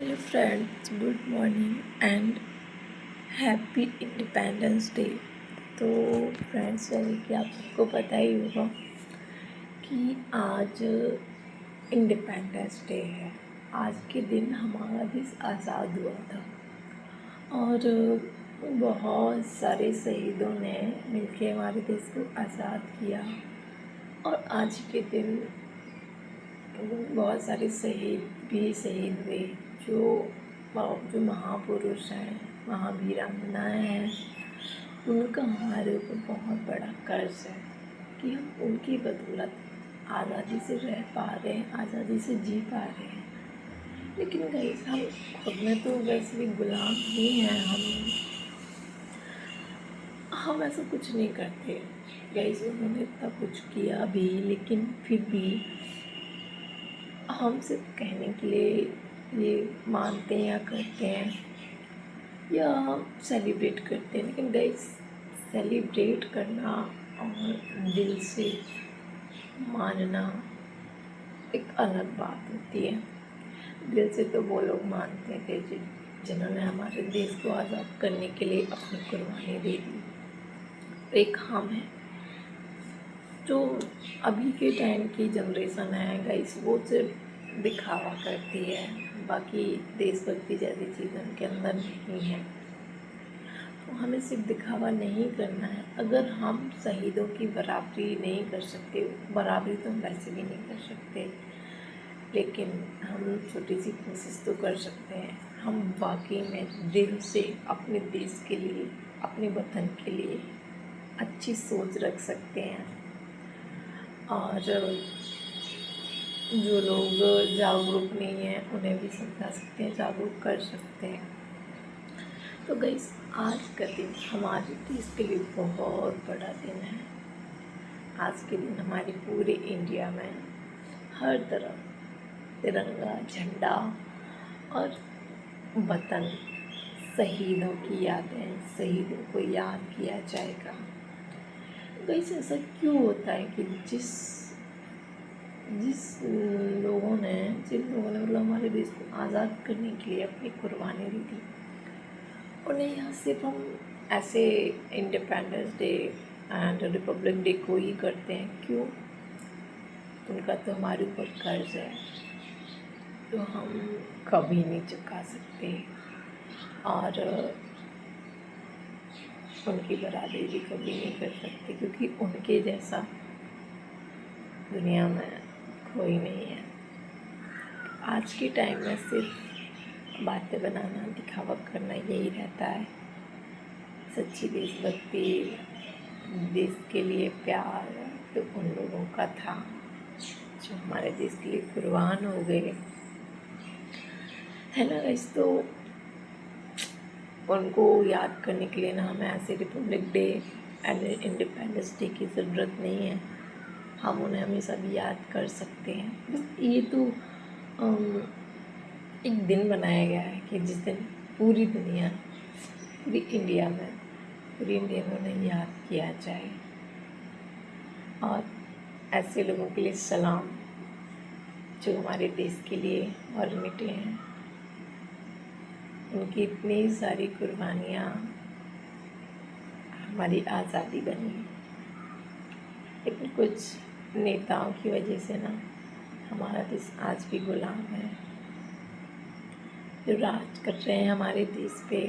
Hello friends, good morning and happy independence day. तो friends, जैसे कि आप सबको पता ही होगा कि आज इंडिपेंडेंस डे है। आज के दिन हमारा देश आज़ाद हुआ था और बहुत सारे शहीदों ने मिलके हमारे देश को आज़ाद किया। और आज के दिन बहुत सारे शहीद भी शहीद हुए जो जो महापुरुष हैं, महावीरांगनाएँ हैं। उनका हमारे ऊपर बहुत बड़ा कर्ज है कि हम उनकी बदौलत आज़ादी से रह पा रहे हैं, आज़ादी से जी पा रहे हैं। लेकिन गाइस, हम खुद में तो वैसे भी गुलाम ही हैं। हम ऐसा कुछ नहीं करते गाइस। उन्होंने इतना कुछ किया भी, लेकिन फिर भी हम सिर्फ कहने के लिए ये मानते हैं या करते हैं या सेलिब्रेट करते हैं। लेकिन गाइस, सेलिब्रेट करना और दिल से मानना एक अलग बात होती है। दिल से तो वो लोग मानते थे जिन्होंने हमारे देश को आज़ाद करने के लिए अपनी कुर्बानी दे दी। एक हम हैं जो अभी के टाइम की जनरेशन है गाइस, वो सिर्फ दिखावा करती है, बाकी देशभक्ति जैसी चीज़ उनके अंदर नहीं है। तो हमें सिर्फ दिखावा नहीं करना है। अगर हम शहीदों की बराबरी नहीं कर सकते, बराबरी तो हम वैसे भी नहीं कर सकते, लेकिन हम छोटी सी कोशिश तो कर सकते हैं। हम वाकई में दिल से अपने देश के लिए, अपने वतन के लिए अच्छी सोच रख सकते हैं। और जो लोग जागरूक नहीं हैं उन्हें भी समझा सकते हैं, जागरूक कर सकते हैं। तो गाइस, आज का दिन हमारे देश के लिए बहुत बड़ा दिन है। आज के दिन हमारे पूरे इंडिया में हर तरफ तिरंगा झंडा और वतन, शहीदों की यादें, शहीदों को याद किया जाएगा। गाइस, ऐसा क्यों होता है कि जिस जिन लोगों ने मतलब हमारे देश को आज़ाद करने के लिए अपनी कुर्बानी दी थी, उन्हें यहाँ सिर्फ हम ऐसे independence day and Republic day को ही करते हैं? क्यों? उनका तो हमारे ऊपर कर्ज है तो हम कभी नहीं चुका सकते, और उनकी बराबरी भी कभी नहीं कर सकते, क्योंकि उनके जैसा दुनिया में कोई नहीं है। आज के टाइम में सिर्फ बातें बनाना, दिखावा करना यही रहता है। सच्ची देशभक्ति, देश के लिए प्यार तो उन लोगों का था जो हमारे देश के लिए कुर्बान हो गए, है ना गाइस। तो उनको याद करने के लिए ना हमें ऐसे Republic day and independence day की ज़रूरत नहीं है। हम उन्हें हमेशा भी याद कर सकते हैं। बस ये तो एक दिन बनाया गया है कि जिस दिन पूरी दुनिया, पूरी इंडिया में उन्हें याद किया जाए। और ऐसे लोगों के लिए सलाम जो हमारे देश के लिए मर मिटे हैं। उनकी इतनी सारी कुर्बानियाँ हमारी आज़ादी बनी, लेकिन कुछ नेताओं की वजह से ना हमारा देश आज भी गुलाम है। जो राज कर रहे हैं हमारे देश पे,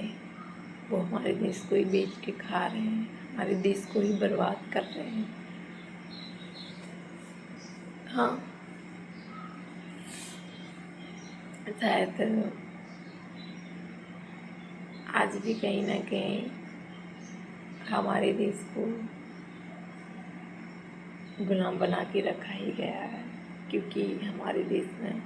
वो हमारे देश को ही बेच के खा रहे हैं, हमारे देश को ही बर्बाद कर रहे हैं। हाँ, शायद आज भी कहीं ना कहीं हमारे देश को गुलाम बना के रखा ही गया है, क्योंकि हमारे देश में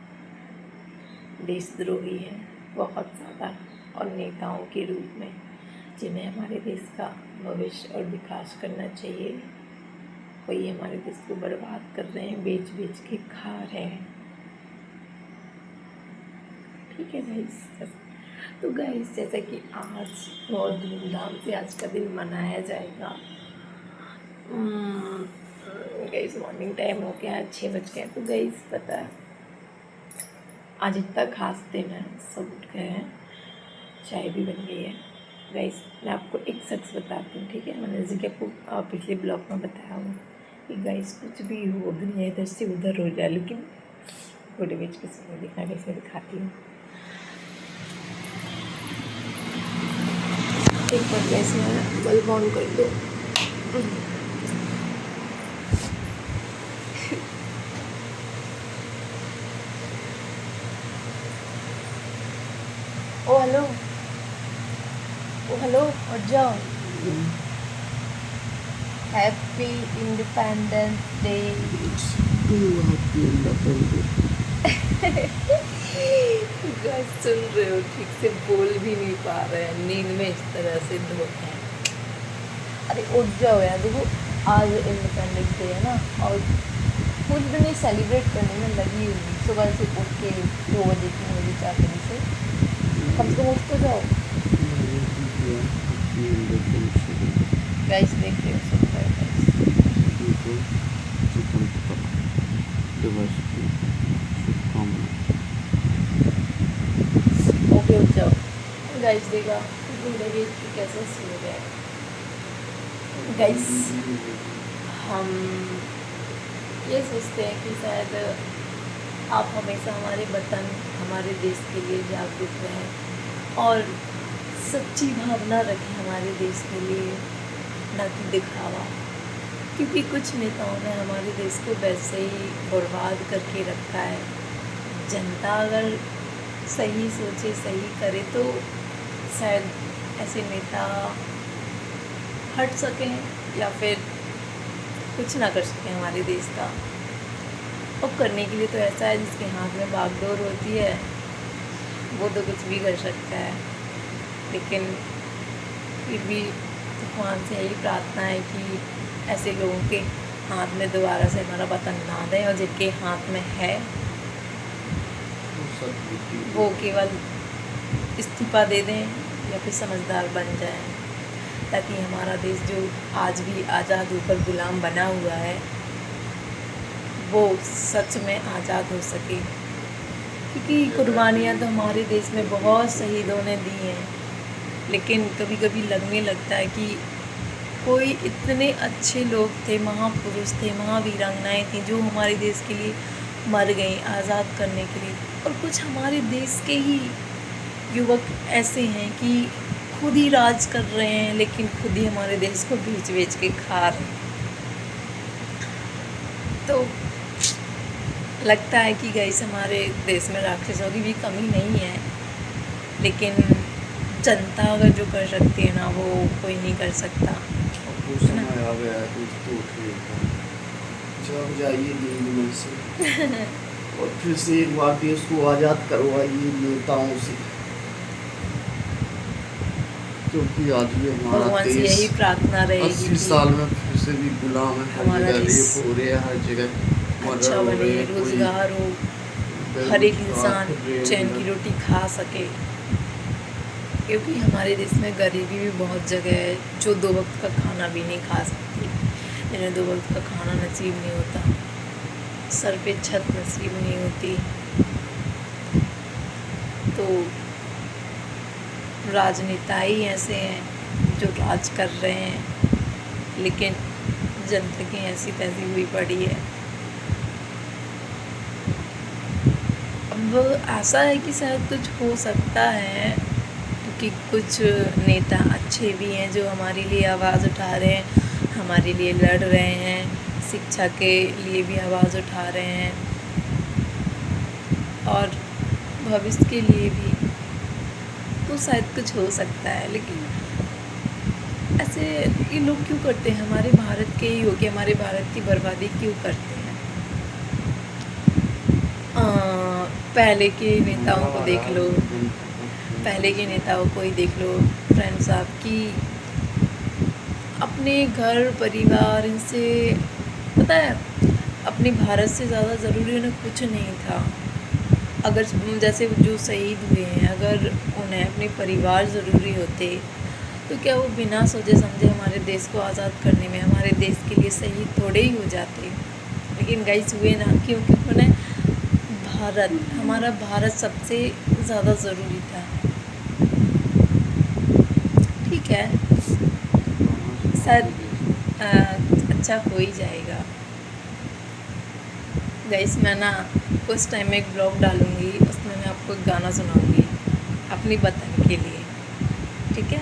देशद्रोही हैं बहुत ज़्यादा, और नेताओं के रूप में जिन्हें हमारे देश का भविष्य और विकास करना चाहिए, वही हमारे देश को बर्बाद कर रहे हैं, बेच बेच के खा रहे हैं। ठीक है गाइस। तो गाइस, जैसा कि आज बहुत धूमधाम से आज का दिन मनाया जाएगा। गाइस, मॉर्निंग टाइम हो गया, 6 बज गए। तो गाइस, पता है आज इतना खास दिन है, सब उठ गए हैं, चाय भी बन गई है। गाइस मैं आपको एक सच बताती हूँ, ठीक है। मैंने जैसे कि आपको पिछले ब्लॉग में बताया हूँ कि गाइस कुछ भी हो, दुनिया इधर से उधर हो जाए, लेकिन फोटो बेच के समय दिखना कैसे दिखाती हूँ। एक बार कैसे है, बल्ब ऑन कर दो। ओ हेलो, ओ हेलो, उठ जाओ। Happy independence day. गाइस सुन रहे हो, ठीक से बोल भी नहीं पा रहे हैं, नींद में इस तरह से धोते हैं। अरे उठ जाओ यार, देखो आज इंडिपेंडेंस डे है ना, और पूरी दुनिया सेलिब्रेट करने में लगी हुई है। सुबह से उठ के 2 बजे 3 बजे 4 बजे से कम से कम उठ तो जाओ। गाइस देख रहे हो, सुन रहे हो ओके उठ जाओ। गाइस देखा जिंदगी की कैसे सुन गया। गाइस हम ये सोचते हैं कि शायद आप हमेशा हमारे वतन, हमारे देश के लिए जागरूक रहें और सच्ची भावना रखें हमारे देश के लिए, ना कि दिखावा। क्योंकि कुछ नेताओं ने हमारे देश को वैसे ही बर्बाद करके रखा है। जनता अगर सही सोचे, सही करे तो शायद ऐसे नेता हट सकें या फिर कुछ ना कर सकें हमारे देश का। और करने के लिए तो ऐसा है जिसके हाथ में बागडोर होती है वो तो कुछ भी कर सकता है। लेकिन फिर भी भगवान से यही प्रार्थना है कि ऐसे लोगों के हाथ में दोबारा से हमारा वतन ना दें, और जिनके हाथ में है वो केवल इस्तीफा दे दें या फिर समझदार बन जाएं, ताकि हमारा देश जो आज भी आज़ाद होकर गुलाम बना हुआ है वो सच में आज़ाद हो सके। क्योंकि कुर्बानियाँ तो हमारे देश में बहुत शहीदों ने दी हैं, लेकिन कभी कभी लगने लगता है कि कोई इतने अच्छे लोग थे, महापुरुष थे, महावीरांगनाएँ थीं जो हमारे देश के लिए मर गई आज़ाद करने के लिए। और कुछ हमारे देश के ही युवक ऐसे हैं कि खुद ही राज कर रहे हैं, लेकिन खुद ही हमारे देश को बेच बेच के खा रहे हैं। तो लगता है कि गाइस हमारे देश में राक्षसों की भी कमी नहीं है, लेकिन जनता अगर जो कर सकती है ना वो कोई नहीं कर सकता। समय आ गया है कुछ तो उठने का, जब जाइए नींद में से और फिर से एक बार देश को आज़ाद करवाइए नेताओं से, क्योंकि आज भी हमारा भगवान से देश यही प्रार्थना रहेगी 80 साल में फिर से भी गुलाम है। हर जगह रेप हो रहे हैं, हर जगह अच्छा बने, रोजगार हो, हर एक इंसान चैन की रोटी खा सके। क्योंकि हमारे देश में गरीबी भी बहुत जगह है, जो 2 वक्त का खाना भी नहीं खा सकती, जिन्हें 2 वक्त का खाना नसीब नहीं होता, सर पे छत नसीब नहीं होती। तो राजनेता ही ऐसे हैं जो राज कर रहे हैं, लेकिन जनता की ऐसी तैसी हुई पड़ी है। अब ऐसा है कि शायद कुछ हो सकता है, क्योंकि कुछ नेता अच्छे भी हैं जो हमारे लिए आवाज़ उठा रहे हैं, हमारे लिए लड़ रहे हैं, शिक्षा के लिए भी आवाज़ उठा रहे हैं और भविष्य के लिए भी। तो शायद कुछ हो सकता है, लेकिन ऐसे ये लोग क्यों करते हैं? हमारे भारत के ही होके हमारे भारत की बर्बादी क्यों करते हैं? पहले के नेताओं को देख लो, पहले के नेताओं को ही देख लो फ्रेंड साहब, की अपने घर परिवार इनसे पता है, अपने भारत से ज़्यादा ज़रूरी उन्हें कुछ नहीं था। अगर जैसे जो शहीद हुए हैं, अगर उन्हें अपने परिवार ज़रूरी होते तो क्या वो बिना सोचे समझे हमारे देश को आज़ाद करने में हमारे देश के लिए शहीद थोड़े ही हो जाते? लेकिन गाइस हुए ना, क्योंकि उन्हें भारत, हमारा भारत सबसे ज़्यादा ज़रूरी था। ठीक है, शायद अच्छा हो ही जाएगा। गाइस मैं ना कुछ टाइम में एक ब्लॉग डालूँगी, उसमें मैं आपको एक गाना सुनाऊँगी अपनी वतन के लिए, ठीक है।